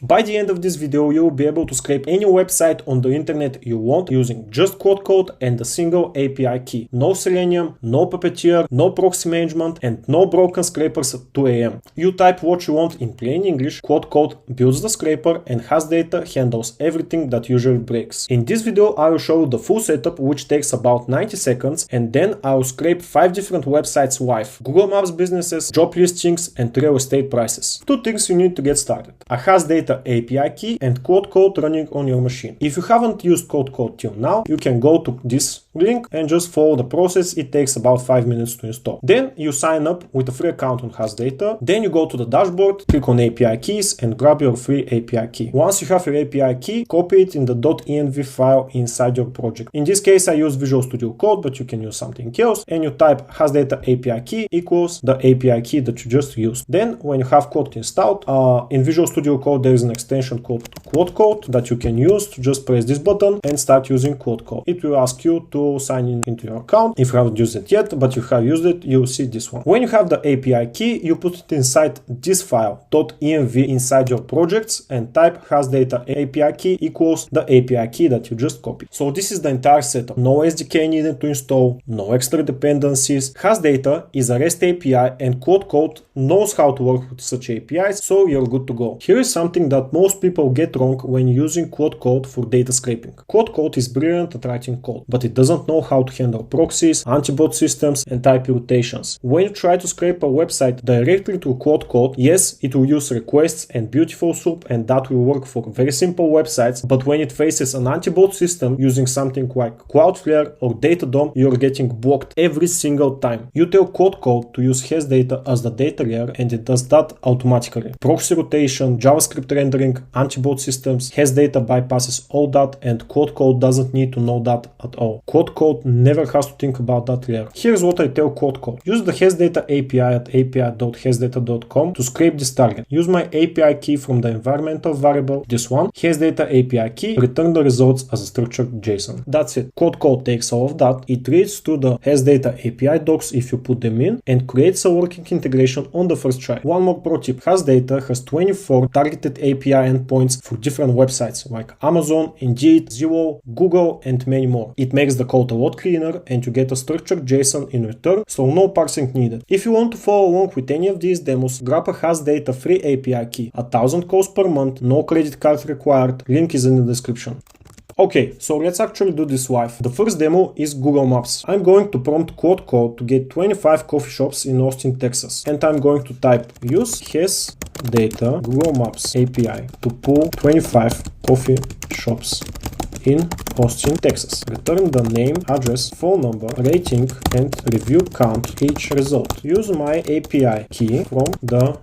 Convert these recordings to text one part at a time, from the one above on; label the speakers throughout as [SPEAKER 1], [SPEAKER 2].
[SPEAKER 1] By the end of this video, you will be able to scrape any website on the internet you want using just Claude Code and a single API key. No Selenium, no Puppeteer, no proxy management, and no broken scrapers at 2 AM. You type what you want in plain English, Claude Code builds the scraper, and HasData handles everything that usually breaks. In this video, I will show you the full setup, which takes about 90 seconds, and then I will scrape 5 different websites live: Google Maps businesses, job listings, and real estate prices. 2 things you need to get started: a HasData API key and Claude Code running on your machine. If you haven't used Claude Code till now, you can go to this link and just follow the process. It takes about 5 minutes to install. Then you sign up with a free account on HasData. Then you go to the dashboard, click on API keys, and grab your free API key. Once you have your API key, copy it in the .env file inside your project. In this case, I use Visual Studio Code, but you can use something else. And you type HasData API key equals the API key that you just used. Then when you have Claude installed, in Visual Studio Code, there is an extension called Claude Code that you can use to just press this button and start using Claude Code. It will ask you to sign in into your account. If you haven't used it yet, but you have used it, you'll see this one. When you have the API key, you put it inside this file .env inside your projects and type HasData API key equals the API key that you just copied. So this is the entire setup. No SDK needed to install, no extra dependencies. HasData is a REST API and Claude Code knows how to work with such APIs, so you're good to go. Here is something that most people get wrong when using Claude Code for data scraping. Claude Code is brilliant at writing code, but it doesn't know how to handle proxies, anti-bot systems, and type rotations. When you try to scrape a website directly to Claude Code, yes, it will use requests and beautiful soup, and that will work for very simple websites, but when it faces an anti-bot system using something like Cloudflare or Datadom, you're getting blocked every single time. You tell Claude Code to use HasData as the data layer, and it does that automatically. Proxy rotation, JavaScript rendering, anti-bot systems, HasData bypasses all that, and Claude Code doesn't need to know that at all. Claude Code never has to think about that layer. Here's what I tell Claude Code. Use the HasData API at api.hasdata.com to scrape this target. Use my API key from the environmental variable, this one, HasData API key, return the results as a structured JSON. That's it. Claude Code takes all of that, it reads to the HasData API docs if you put them in, and creates a working integration on the first try. One more pro tip: HasData has 24 targeted API endpoints for different websites like Amazon, Indeed, Zillow, Google, and many more. It makes the code a lot cleaner, and you get a structured JSON in return, so no parsing needed. If you want to follow along with any of these demos, grab a HasData free API key. 1,000 calls per month, no credit card required. Link is in the description. Okay, so let's actually do this live. The first demo is Google Maps. I'm going to prompt Claude Code to get 25 coffee shops in Austin, Texas. And I'm going to type use HasData Google Maps API to pull 25 coffee shops in Austin, Texas. Return the name, address, phone number, rating, and review count each result. Use my API key from the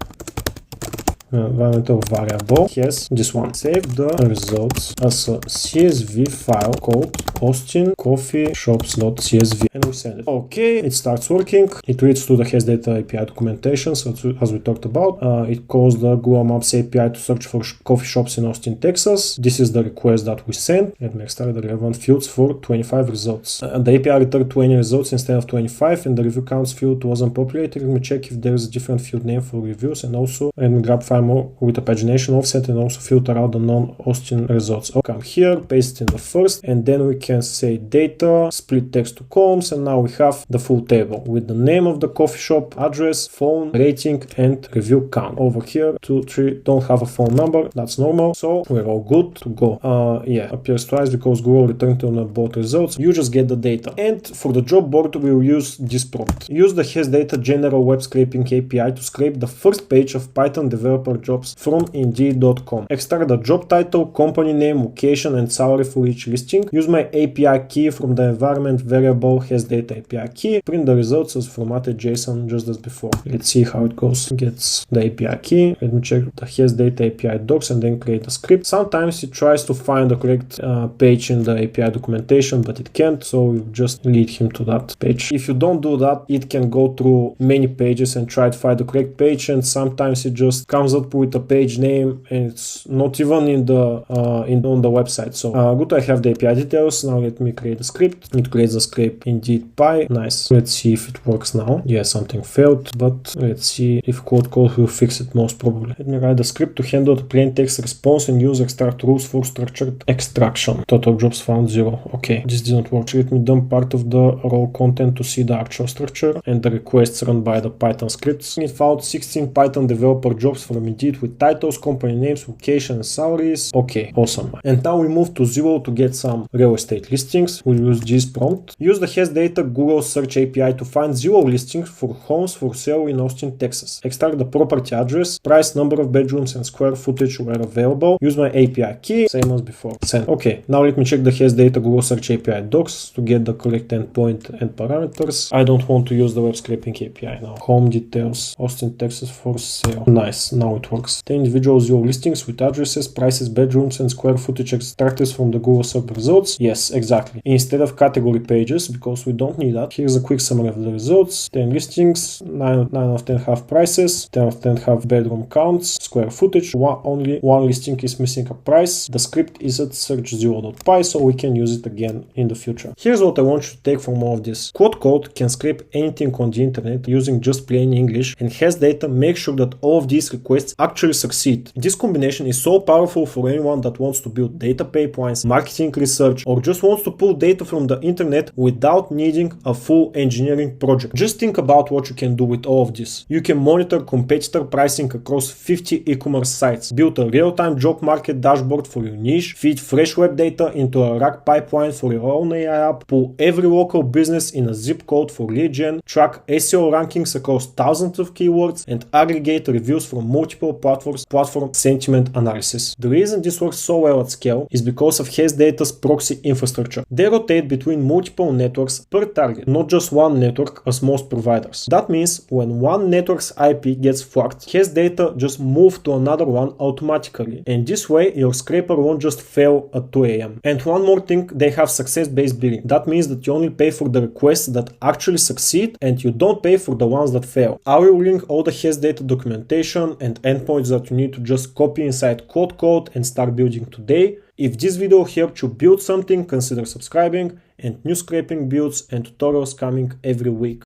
[SPEAKER 1] environmental variable. Yes, this one. Save the results as a CSV file called Austin Coffee Shops.csv, and we send it. Okay, it starts working. It reads to the HasData API documentation, so as we talked about. It calls the Google Maps API to search for coffee shops in Austin, Texas. This is the request that we sent, and we extract the relevant fields for 25 results. The API returned 20 results instead of 25, and the review counts field wasn't populated. Let me check if there's a different field name for reviews, and also let me grab 5 more with a pagination offset and also filter out the non-Austin results. Okay, come here, paste it in the first, and then we can say data, split text to columns, and now we have the full table with the name of the coffee shop, address, phone, rating, and review count. Over here, 2, 3, don't have a phone number, that's normal, so we're all good to go. Yeah, appears twice because Google returned on both results. You just get the data. And for the job board, we'll use this prompt. Use the HasData general web scraping API to scrape the first page of Python developer jobs from Indeed.com. Extract the job title, company name, location, and salary for each listing. Use my API key from the environment variable HasData API key. Print the results as formatted JSON just as before. Let's see how it goes. Gets the API key. Let me check the HasData API docs and then create a script. Sometimes it tries to find the correct page in the API documentation, but it can't, so you just lead him to that page. If you don't do that, it can go through many pages and try to find the correct page, and sometimes it just comes with a page name, and it's not even in the on the website. So good, I have the API details. Now let me create a script. It creates a script indeed py. Nice. Let's see if it works now. Yeah, something failed, but let's see if Claude Code will fix it most probably. Let me write the script to handle the plain text response and use extract rules for structured extraction. Total jobs found 0. Okay, this didn't work. Let me dump part of the raw content to see the actual structure and the requests run by the Python scripts. It found 16 Python developer jobs from Indeed with titles, company names, location, and salaries. Okay, awesome. And now we move to Zillow to get some real estate listings. We'll use this prompt. Use the HasData Google Search API to find Zillow listings for homes for sale in Austin, Texas. Extract the property address, price, number of bedrooms, and square footage where available. Use my API key, same as before. Send. Okay, now let me check the HasData Google Search API docs to get the correct endpoint and parameters. I don't want to use the web scraping API now. Home details, Austin, Texas for sale. Nice, now it works. The individual Zillow listings with addresses, prices, bedrooms, and square footage extracted from the Google search results. Yes, exactly. Instead of category pages, because we don't need that. Here's a quick summary of the results. 10 listings, 9 of 10 have prices, 10 of 10 have bedroom counts, square footage. Only one listing is missing a price. The script is at searchzillow.py, so we can use it again in the future. Here's what I want you to take from all of this. Claude Code can scrape anything on the internet using just plain English, and HasData makes sure that all of these requests actually succeed. This combination is so powerful for anyone that wants to build data pipelines, marketing research, or just wants to pull data from the internet without needing a full engineering project. Just think about what you can do with all of this. You can monitor competitor pricing across 50 e-commerce sites, build a real-time job market dashboard for your niche, feed fresh web data into a RAG pipeline for your own AI app, pull every local business in a zip code for lead gen, track SEO rankings across thousands of keywords, and aggregate reviews from multiple platform sentiment analysis. The reason this works so well at scale is because of HasData's proxy infrastructure. They rotate between multiple networks per target, not just one network as most providers. That means when one network's IP gets fucked, HasData just moves to another one automatically. And this way, your scraper won't just fail at 2 a.m. And one more thing, they have success-based billing. That means that you only pay for the requests that actually succeed and you don't pay for the ones that fail. I will link all the HasData documentation and endpoints that you need to just copy inside Claude Code and start building today. If this video helped you build something, consider subscribing, and new scraping builds and tutorials coming every week.